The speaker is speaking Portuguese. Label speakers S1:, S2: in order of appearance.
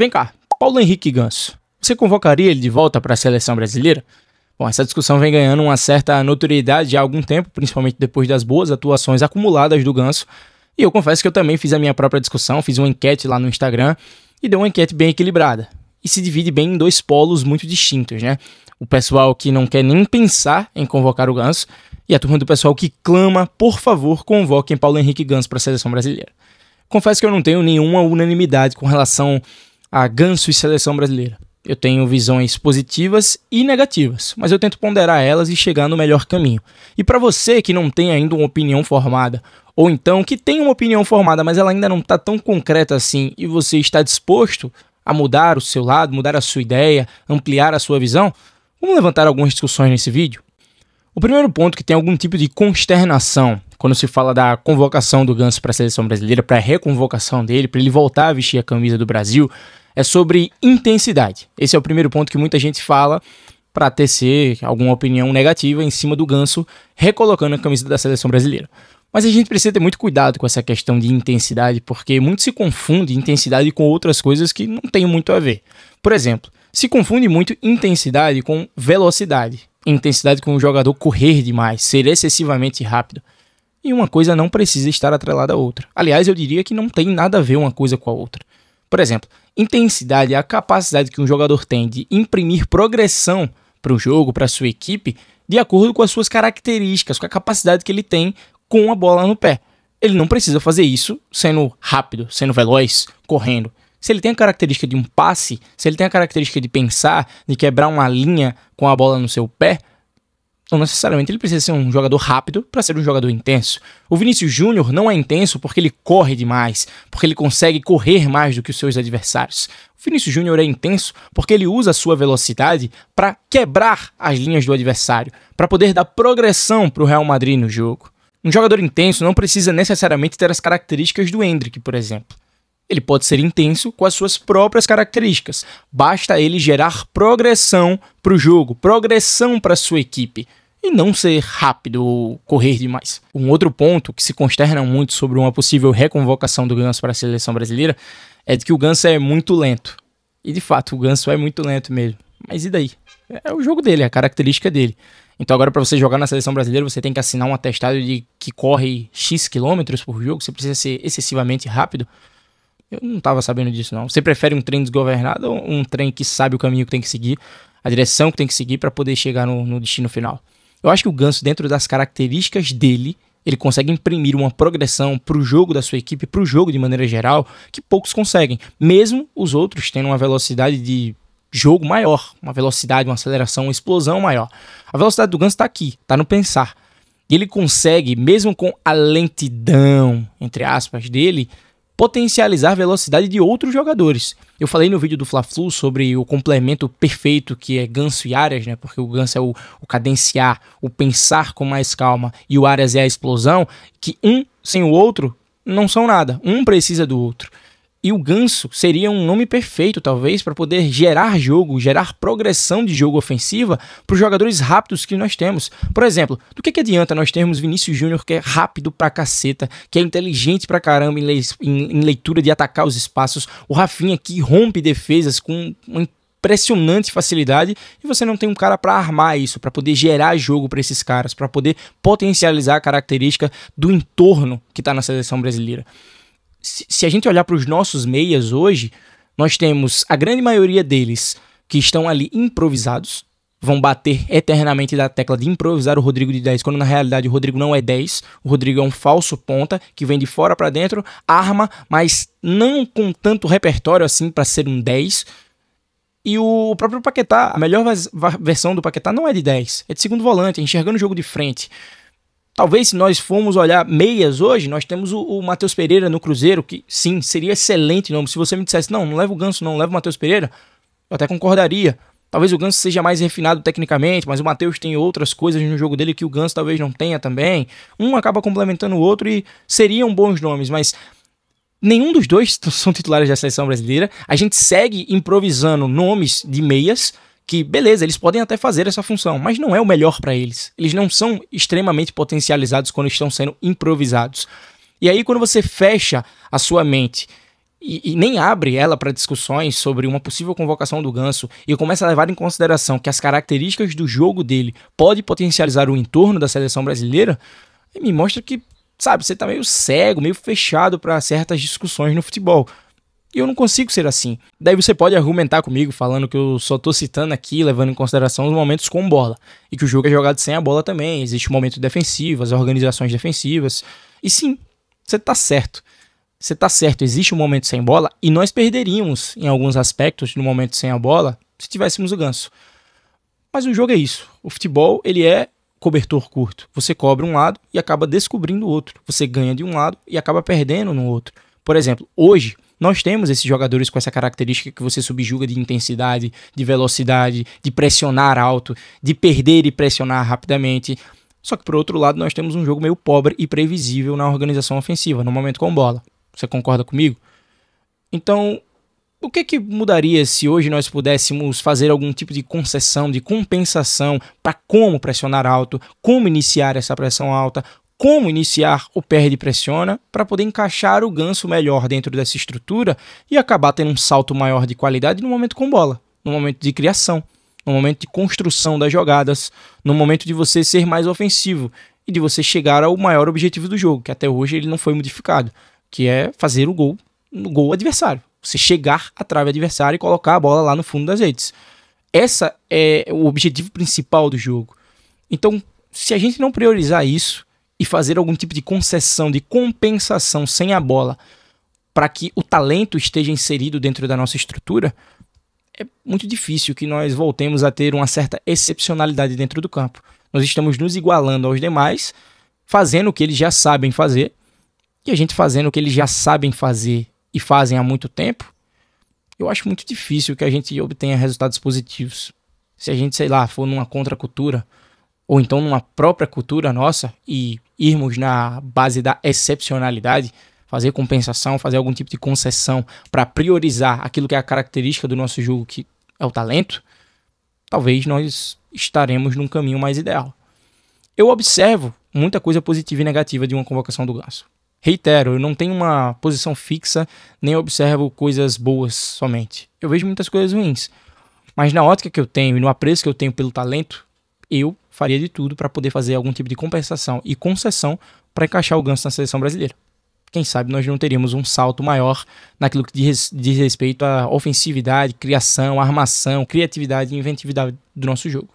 S1: Vem cá, Paulo Henrique Ganso, você convocaria ele de volta para a seleção brasileira? Bom, essa discussão vem ganhando uma certa notoriedade há algum tempo, principalmente depois das boas atuações acumuladas do Ganso. E eu confesso que eu também fiz a minha própria discussão, fiz uma enquete lá no Instagram e deu uma enquete bem equilibrada. E se divide bem em dois polos muito distintos, né? O pessoal que não quer nem pensar em convocar o Ganso e a turma do pessoal que clama, por favor, convoquem Paulo Henrique Ganso para a seleção brasileira. Confesso que eu não tenho nenhuma unanimidade com relação a Ganso e seleção brasileira. Eu tenho visões positivas e negativas, mas eu tento ponderar elas e chegar no melhor caminho. E para você que não tem ainda uma opinião formada, ou então que tem uma opinião formada, mas ela ainda não está tão concreta assim, e você está disposto a mudar o seu lado, mudar a sua ideia, ampliar a sua visão, vamos levantar algumas discussões nesse vídeo. O primeiro ponto que tem algum tipo de consternação quando se fala da convocação do Ganso para a seleção brasileira, para a reconvocação dele, para ele voltar a vestir a camisa do Brasil, é sobre intensidade. Esse é o primeiro ponto que muita gente fala para tecer alguma opinião negativa em cima do Ganso recolocando a camisa da seleção brasileira. Mas a gente precisa ter muito cuidado com essa questão de intensidade, porque muito se confunde intensidade com outras coisas que não têm muito a ver. Por exemplo, se confunde muito intensidade com velocidade. Intensidade com o jogador correr demais, ser excessivamente rápido. E uma coisa não precisa estar atrelada à outra. Aliás, eu diria que não tem nada a ver uma coisa com a outra. Por exemplo, intensidade é a capacidade que um jogador tem de imprimir progressão para o jogo, para a sua equipe, de acordo com as suas características, com a capacidade que ele tem com a bola no pé. Ele não precisa fazer isso sendo rápido, sendo veloz, correndo. Se ele tem a característica de um passe, se ele tem a característica de pensar, de quebrar uma linha com a bola no seu pé, não necessariamente ele precisa ser um jogador rápido para ser um jogador intenso. O Vinícius Júnior não é intenso porque ele corre demais, porque ele consegue correr mais do que os seus adversários. O Vinícius Júnior é intenso porque ele usa a sua velocidade para quebrar as linhas do adversário, para poder dar progressão para o Real Madrid no jogo. Um jogador intenso não precisa necessariamente ter as características do Endrick, por exemplo. Ele pode ser intenso com as suas próprias características. Basta ele gerar progressão para o jogo, progressão para a sua equipe. E não ser rápido ou correr demais. Um outro ponto que se consterna muito sobre uma possível reconvocação do Ganso para a seleção brasileira é de que o Ganso é muito lento. E de fato, o Ganso é muito lento mesmo. Mas e daí? É o jogo dele, é a característica dele. Então agora para você jogar na seleção brasileira, você tem que assinar um atestado de que corre X quilômetros por jogo, você precisa ser excessivamente rápido. Eu não estava sabendo disso não. Você prefere um trem desgovernado ou um trem que sabe o caminho que tem que seguir, a direção que tem que seguir para poder chegar no destino final? Eu acho que o Ganso, dentro das características dele, ele consegue imprimir uma progressão para o jogo da sua equipe, para o jogo de maneira geral, que poucos conseguem. Mesmo os outros tendo uma velocidade de jogo maior, uma velocidade, uma aceleração, uma explosão maior. A velocidade do Ganso está aqui, está no pensar. E ele consegue, mesmo com a lentidão, entre aspas, dele, potencializar a velocidade de outros jogadores. Eu falei no vídeo do Fla-Flu sobre o complemento perfeito que é Ganso e Arias, né? Porque o Ganso é o cadenciar, o pensar com mais calma, e o Arias é a explosão, que um sem o outro não são nada. Um precisa do outro. E o Ganso seria um nome perfeito, talvez, para poder gerar jogo, gerar progressão de jogo ofensiva para os jogadores rápidos que nós temos. Por exemplo, do que adianta nós termos Vinícius Júnior, que é rápido pra caceta, que é inteligente pra caramba em leitura de atacar os espaços, o Rafinha que rompe defesas com uma impressionante facilidade, e você não tem um cara para armar isso, para poder gerar jogo para esses caras, para poder potencializar a característica do entorno que está na seleção brasileira. Se a gente olhar para os nossos meias hoje, nós temos a grande maioria deles que estão ali improvisados, vão bater eternamente da tecla de improvisar o Rodrigo de 10, quando na realidade o Rodrigo não é 10, o Rodrigo é um falso ponta, que vem de fora para dentro, arma, mas não com tanto repertório assim para ser um 10. E o próprio Paquetá, a melhor versão do Paquetá não é de 10, é de segundo volante, enxergando o jogo de frente. Talvez se nós formos olhar meias hoje, nós temos o Matheus Pereira no Cruzeiro, que sim, seria excelente nome. Se você me dissesse, não leva o Ganso não, leva o Matheus Pereira, eu até concordaria. Talvez o Ganso seja mais refinado tecnicamente, mas o Matheus tem outras coisas no jogo dele que o Ganso talvez não tenha também. Um acaba complementando o outro e seriam bons nomes, mas nenhum dos dois são titulares da seleção brasileira. A gente segue improvisando nomes de meias, que beleza, eles podem até fazer essa função, mas não é o melhor para eles. Eles não são extremamente potencializados quando estão sendo improvisados. E aí quando você fecha a sua mente e nem abre ela para discussões sobre uma possível convocação do Ganso e começa a levar em consideração que as características do jogo dele podem potencializar o entorno da seleção brasileira, me mostra que, sabe, você tá meio cego, meio fechado para certas discussões no futebol. E eu não consigo ser assim. Daí você pode argumentar comigo falando que eu só tô citando aqui, levando em consideração os momentos com bola. E que o jogo é jogado sem a bola também. Existe um momento defensivo, as organizações defensivas. E sim, você tá certo. Você tá certo, existe um momento sem bola e nós perderíamos em alguns aspectos no momento sem a bola se tivéssemos o Ganso. Mas o jogo é isso. O futebol, ele é cobertor curto. Você cobre um lado e acaba descobrindo o outro. Você ganha de um lado e acaba perdendo no outro. Por exemplo, hoje nós temos esses jogadores com essa característica que você subjuga de intensidade, de velocidade, de pressionar alto, de perder e pressionar rapidamente. Só que por outro lado nós temos um jogo meio pobre e previsível na organização ofensiva, no momento com bola. Você concorda comigo? Então, o que mudaria se hoje nós pudéssemos fazer algum tipo de concessão, de compensação para como pressionar alto, como iniciar essa pressão alta, como iniciar o perde e pressiona para poder encaixar o Ganso melhor dentro dessa estrutura e acabar tendo um salto maior de qualidade no momento com bola, no momento de criação, no momento de construção das jogadas, no momento de você ser mais ofensivo e de você chegar ao maior objetivo do jogo, que até hoje ele não foi modificado, que é fazer o gol no gol adversário. Você chegar à trave adversária e colocar a bola lá no fundo das redes. Esse é o objetivo principal do jogo. Então, se a gente não priorizar isso e fazer algum tipo de concessão, de compensação sem a bola, para que o talento esteja inserido dentro da nossa estrutura, é muito difícil que nós voltemos a ter uma certa excepcionalidade dentro do campo. Nós estamos nos igualando aos demais, fazendo o que eles já sabem fazer, e a gente fazendo o que eles já sabem fazer e fazem há muito tempo, eu acho muito difícil que a gente obtenha resultados positivos. Se a gente, sei lá, for numa contracultura, ou então numa própria cultura nossa, e irmos na base da excepcionalidade, fazer compensação, fazer algum tipo de concessão para priorizar aquilo que é a característica do nosso jogo, que é o talento, talvez nós estaremos num caminho mais ideal. Eu observo muita coisa positiva e negativa de uma convocação do Ganso. Reitero, eu não tenho uma posição fixa, nem observo coisas boas somente. Eu vejo muitas coisas ruins. Mas na ótica que eu tenho e no apreço que eu tenho pelo talento, eu faria de tudo para poder fazer algum tipo de compensação e concessão para encaixar o Ganso na seleção brasileira. Quem sabe nós não teríamos um salto maior naquilo que diz respeito à ofensividade, criação, armação, criatividade e inventividade do nosso jogo.